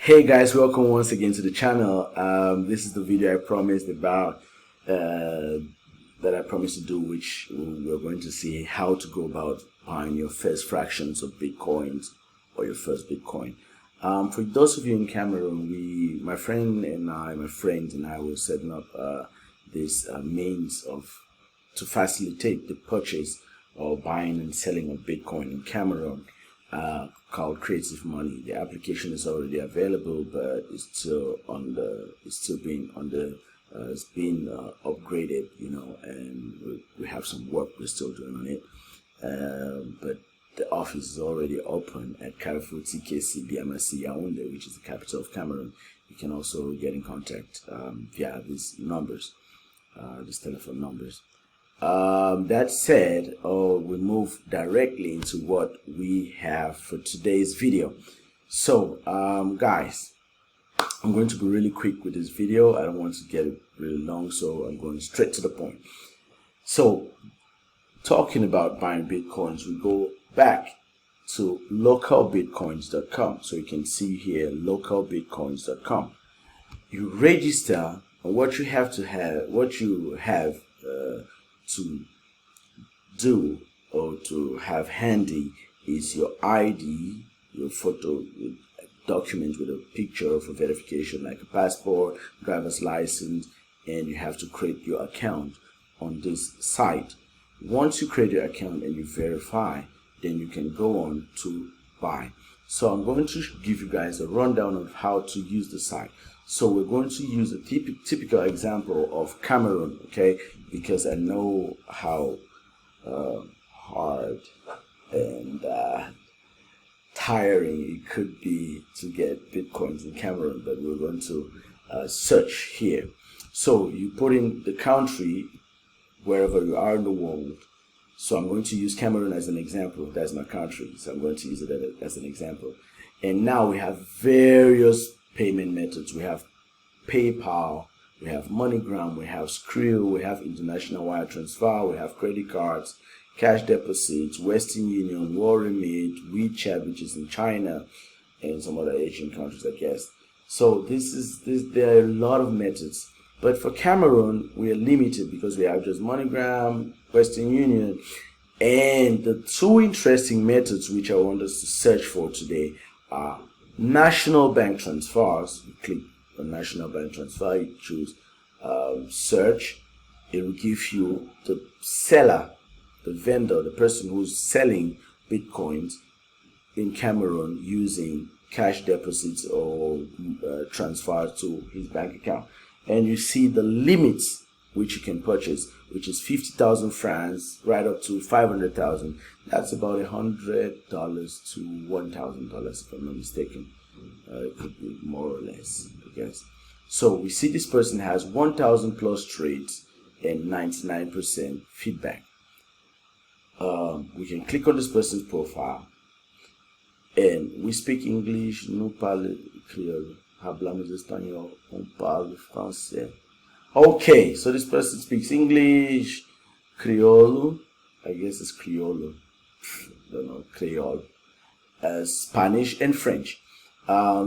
Hey guys, welcome once again to the channel. This is the video I promised about that I promised to do, which we're going to see how to go about buying your first fractions of bitcoins or your first Bitcoin. For those of you in Cameroon, my friends and I were setting up this means to facilitate the purchase or buying and selling of Bitcoin in Cameroon. Called Creative Money. The application is already available, but it's being upgraded, and we have some work we're still doing on it. But the office is already open at Carrefour TKC BMSC Yaoundé, which is the capital of Cameroon. You can also get in contact via these numbers, these telephone numbers. That said, we move directly into what we have for today's video. So, guys, I'm going to be really quick with this video. I don't want to get it really long, so I'm going straight to the point. So, talking about buying Bitcoins, we go back to localbitcoins.com. So you can see here, localbitcoins.com. You register, and what you have to do or to have handy is your ID, your photo, your document with a picture for verification like a passport, driver's license, and you have to create your account on this site. Once you create your account and you verify, then you can go on to buy. So I'm going to give you guys a rundown of how to use the site. So we're going to use a typical example of Cameroon, okay? Because I know how hard and tiring it could be to get Bitcoins in Cameroon, but we're going to search here. So you put in the country wherever you are in the world. So I'm going to use Cameroon as an example. That's my country, so I'm going to use it as an example. And now we have various payment methods. We have PayPal, we have MoneyGram, we have Skrill, we have international wire transfer, we have credit cards, cash deposits, Western Union, Remit, WeChat, which is in China, and some other Asian countries, I guess. So there are a lot of methods. But for Cameroon, we are limited because we have just MoneyGram, Western Union, and the two interesting methods which I want us to search for today are national bank transfers. You click on national bank transfer, you choose search. It will give you the seller, the vendor, the person who's selling Bitcoins in Cameroon using cash deposits or transfer to his bank account. And you see the limits which you can purchase, which is 50,000 francs right up to 500,000. That's about $100 to $1,000 if I'm not mistaken. It could be more or less, I guess. So we see this person has 1,000 plus trades and 99% feedback. We can click on this person's profile, and we speak English. Nous parlons créole. Hablamos español. On parle français. Okay, so this person speaks English, Creole, I guess it's Creole, don't know, Creole, Spanish, and French.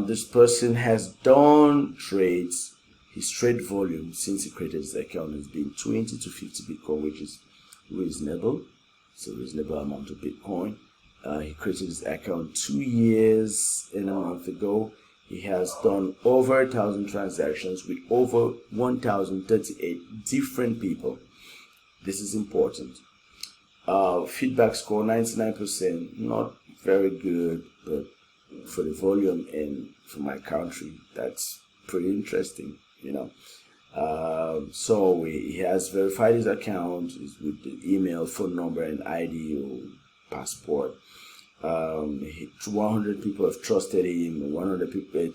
This person has done trades. His trade volume since he created his account has been 20 to 50 Bitcoin, which is reasonable. It's a reasonable amount of Bitcoin. He created his account 2 years and a month ago. He has done over 1,000 transactions with over 1,038 different people. This is important. Feedback score 99%, not very good, but for the volume and for my country, that's pretty interesting, So he has verified his account with the email, phone number, and ID or passport. 100 people have trusted him, 100 people,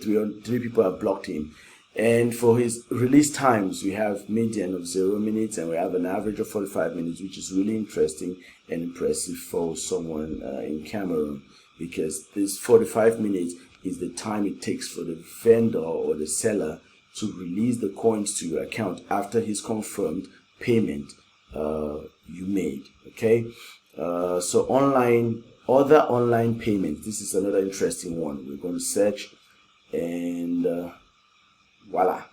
3 people have blocked him. And for his release times, we have median of 0 minutes and we have an average of 45 minutes, which is really interesting and impressive for someone in Cameroon, because this 45 minutes is the time it takes for the vendor or the seller to release the coins to your account after his confirmed payment you made. Okay, so other online payments. This is another interesting one. We're going to search, and voila,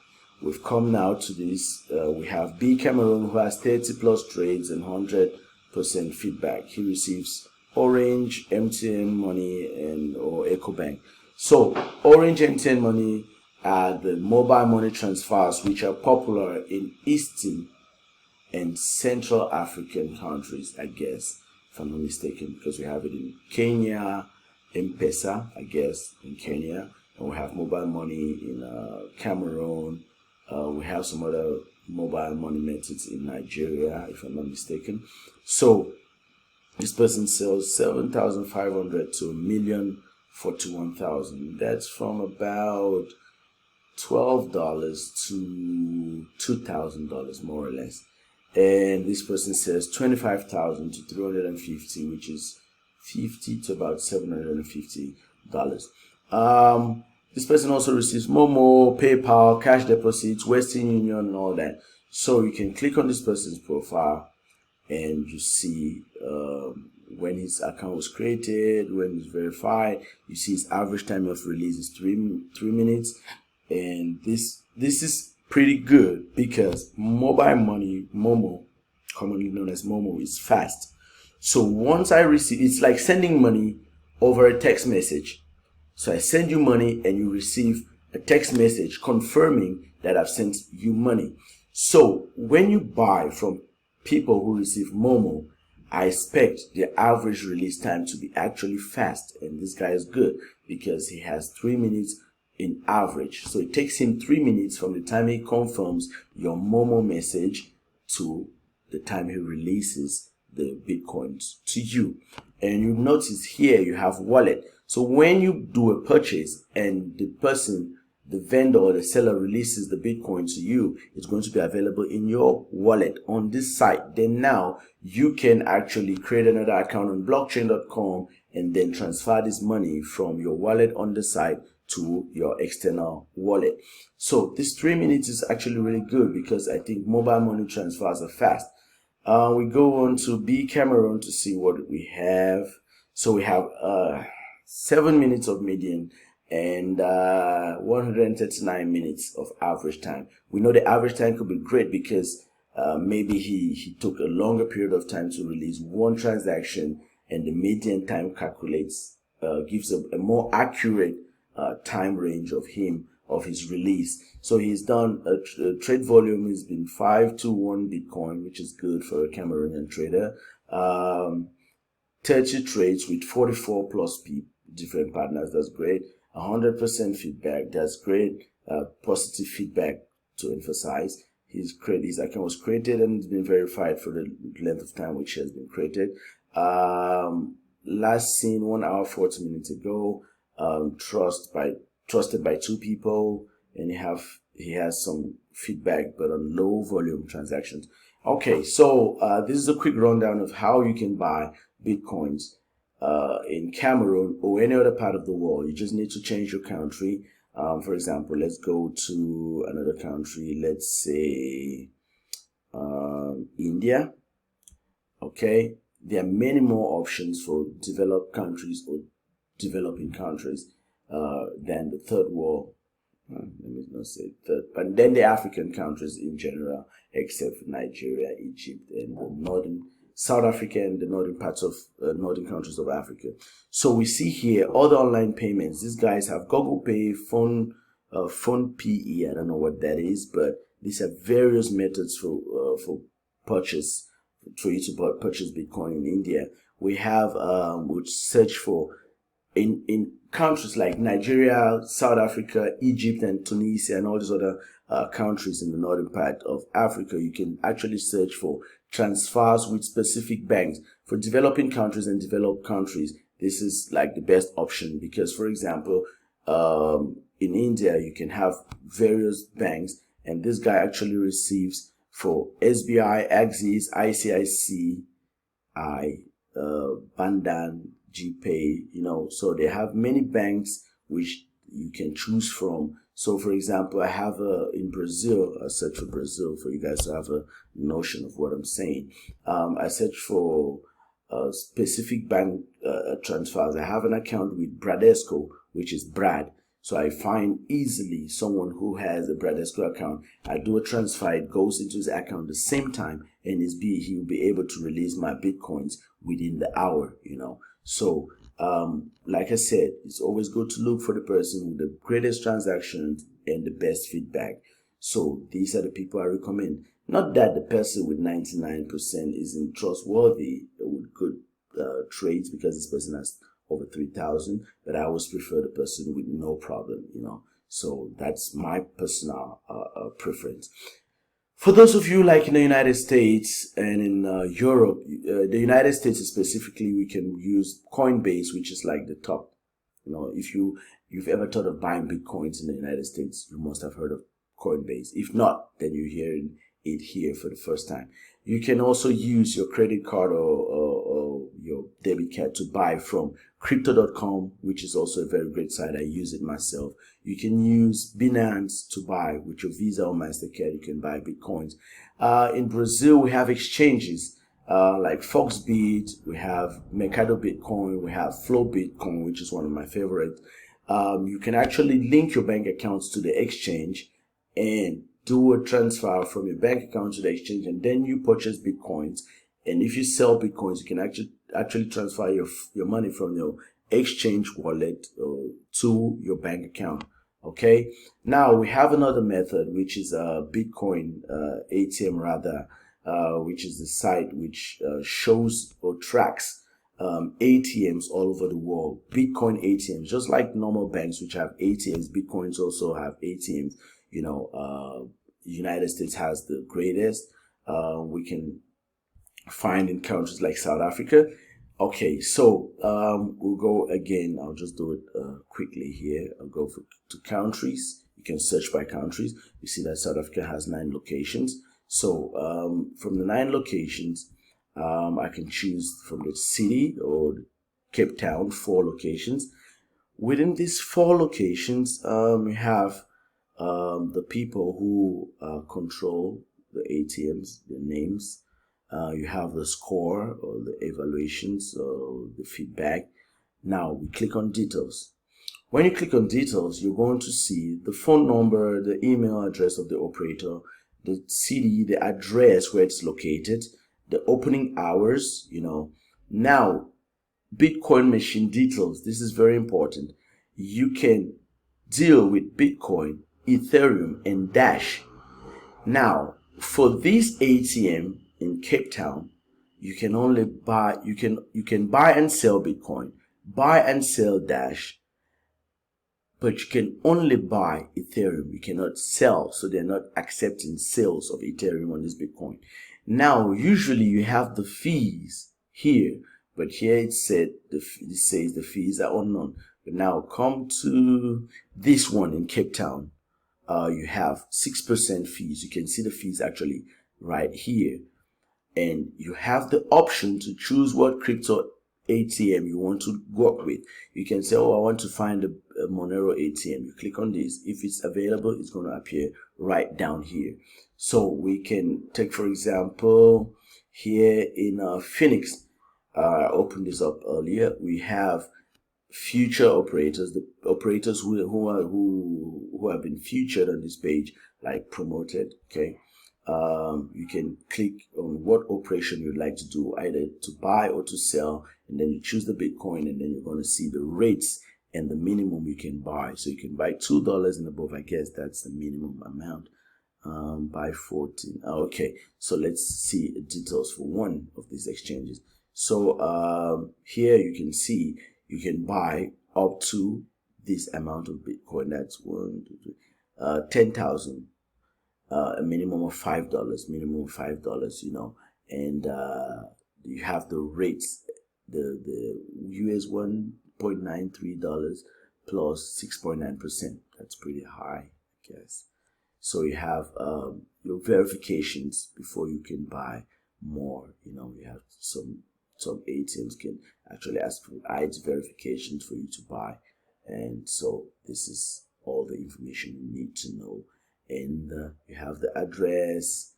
we've come now to this. We have B Cameroon, who has 30 plus trades and 100% feedback. He receives Orange, MTN Money, and or EcoBank. So Orange, MTN Money are the mobile money transfers which are popular in Eastern and Central African countries, I guess, if I'm not mistaken, because we have it in Kenya, M-Pesa, I guess, in Kenya, and we have mobile money in Cameroon. We have some other mobile money methods in Nigeria, if I'm not mistaken. So this person sells 7,500 to 1,041,000. That's from about $12 to $2,000, more or less. And this person says 25,000 to 350, which is 50 to about $750. This person also receives Momo, PayPal, cash deposits, Western Union, and all that. So you can click on this person's profile and you see when his account was created, when it's verified. You see his average time of release is 3 minutes. And this is pretty good because mobile money, Momo, commonly known as Momo, is fast. So once I receive, it's like sending money over a text message. So I send you money and you receive a text message confirming that I've sent you money. So when you buy from people who receive Momo, I expect the average release time to be actually fast. And this guy is good because he has 3 minutes in average. So it takes him 3 minutes from the time he confirms your Momo message to the time he releases the Bitcoins to you. And you notice here you have wallet. So when you do a purchase and the person, the vendor or the seller releases the Bitcoin to you, it's going to be available in your wallet on this site. Then now you can actually create another account on blockchain.com and then transfer this money from your wallet on the site to your external wallet. So this 3 minutes is actually really good because I think mobile money transfers are fast. We go on to B Cameroon to see what we have. So we have 7 minutes of median and 139 minutes of average time. We know the average time could be great because maybe he took a longer period of time to release one transaction, and the median time calculates, gives a more accurate time range of his release. So he's done a trade volume has been 521 Bitcoin, which is good for a Cameroonian trader. 30 trades with 44 plus different partners. That's great. 100% feedback. That's great. Positive feedback to emphasize. His account was created and it's been verified for the length of time which has been created. Last seen 1 hour 40 minutes ago. Trusted by 2 people, and he has some feedback but on low volume transactions. Okay, so this is a quick rundown of how you can buy Bitcoins in Cameroon or any other part of the world. You just need to change your country. For example, let's go to another country. Let's say India. Okay, there are many more options for developed countries or developing countries than the third world. Let me not say third, but then the African countries in general, except for Nigeria, Egypt, and the northern South Africa and the northern parts of northern countries of Africa. So we see here other online payments. These guys have Google Pay, Phone PE. I don't know what that is, but these are various methods for purchase, for you to purchase Bitcoin in India. We have which search for in countries like Nigeria, South Africa, Egypt, and Tunisia, and all these other countries in the northern part of Africa. You can actually search for transfers with specific banks. For developing countries and developed countries, this is like the best option because, for example, in India, you can have various banks, and this guy actually receives for SBI, Axis, ICICI, Bandhan, GPay, so they have many banks which you can choose from. So for example, I have in Brazil, I search for Brazil for you guys to have a notion of what I'm saying. I search for specific bank transfers. I have an account with Bradesco, which is Brad. So I find easily someone who has a Bradesco account. I do a transfer, it goes into his account at the same time, and he will be able to release my Bitcoins within the hour, So, like I said, it's always good to look for the person with the greatest transactions and the best feedback. So these are the people I recommend. Not that the person with 99% isn't trustworthy with good trades, because this person has over 3,000, but I always prefer the person with no problem, So that's my personal preference. For those of you like in the United States and in Europe, the United States specifically, we can use Coinbase, which is like the top. If you've ever thought of buying Bitcoins in the United States, you must have heard of Coinbase. If not, then you're hearing it here for the first time. You can also use your credit card or your debit card to buy from crypto.com, which is also a very great site. I use it myself. You can use Binance to buy with your Visa or MasterCard. You can buy Bitcoins. In Brazil, we have exchanges like Foxbit, we have Mercado Bitcoin, we have Flow Bitcoin, which is one of my favorites. You can actually link your bank accounts to the exchange and do a transfer from your bank account to the exchange, and then you purchase Bitcoins. And if you sell Bitcoins, you can actually transfer your money from your exchange wallet to your bank account. Okay. Now we have another method, which is a Bitcoin ATM rather, which is the site which shows or tracks ATMs all over the world. Bitcoin ATMs, just like normal banks which have ATMs, Bitcoins also have ATMs. United States has the greatest. We can find in countries like South Africa. Okay, so we'll go again. I'll just do it quickly here. I'll go to countries. You can search by countries. You see that South Africa has 9 locations. So from the 9 locations, I can choose from the city or Cape Town, 4 locations. Within these 4 locations, we have the people who control the ATMs, the names. You have the score or the evaluations or the feedback. Now we click on details. When you click on details, you're going to see the phone number, the email address of the operator, the city, the address where it's located, the opening hours, Now, Bitcoin machine details. This is very important. You can deal with Bitcoin, Ethereum, and Dash. Now, for this ATM in Cape Town, you can only buy, you can buy and sell Bitcoin, buy and sell Dash, but you can only buy Ethereum. You cannot sell, so they're not accepting sales of Ethereum on this Bitcoin. Now, usually you have the fees here, but here it says the fees are unknown. But now come to this one in Cape Town. You have 6% fees. You can see the fees actually right here. And you have the option to choose what crypto ATM you want to work with. You can say, I want to find a Monero ATM. You click on this. If it's available, it's going to appear right down here. So we can take, for example, here in Phoenix, I opened this up earlier. We have future operators, the operators who have been featured on this page, like promoted. Okay. You can click on what operation you'd like to do, either to buy or to sell, and then you choose the Bitcoin, and then you're going to see the rates and the minimum you can buy. So you can buy $2 and above. I guess that's the minimum amount. Buy 14. Okay, so let's see details for one of these exchanges. So here you can see you can buy up to this amount of Bitcoin. That's 10,000. A minimum of $5, and you have the rates, the US $1.93 plus 6.9%. That's pretty high, I guess. So you have your verifications before you can buy more. You have some ATMs can actually ask for ID verifications for you to buy, and so this is all the information you need to know. And you have the address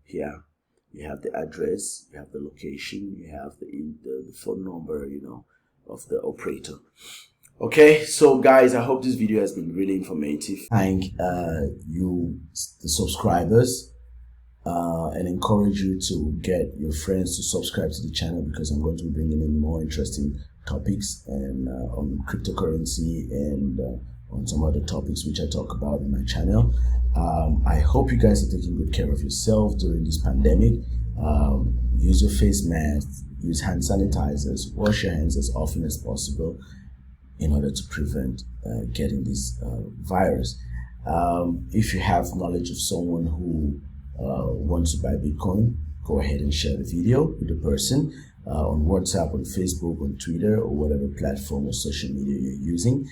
here. You have the address, you have the location, you have the phone number, of the operator. Okay, so guys, I hope this video has been really informative. Thank you, the subscribers, and encourage you to get your friends to subscribe to the channel, because I'm going to be bringing in more interesting topics and on cryptocurrency and on some other topics which I talk about in my channel. I hope you guys are taking good care of yourself during this pandemic. Use your face masks, use hand sanitizers, wash your hands as often as possible in order to prevent getting this virus. If you have knowledge of someone who wants to buy Bitcoin, go ahead and share the video with the person on WhatsApp, on Facebook, on Twitter, or whatever platform or social media you're using.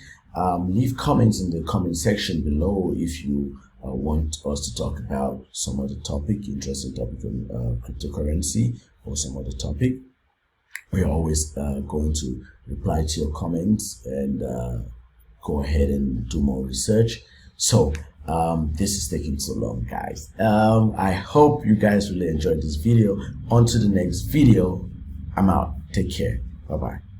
Leave comments in the comment section below if you want us to talk about some other topic, interesting topic on cryptocurrency or some other topic. We're always going to reply to your comments and go ahead and do more research. So this is taking so long, guys. I hope you guys really enjoyed this video. On to the next video. I'm out. Take care. Bye-bye.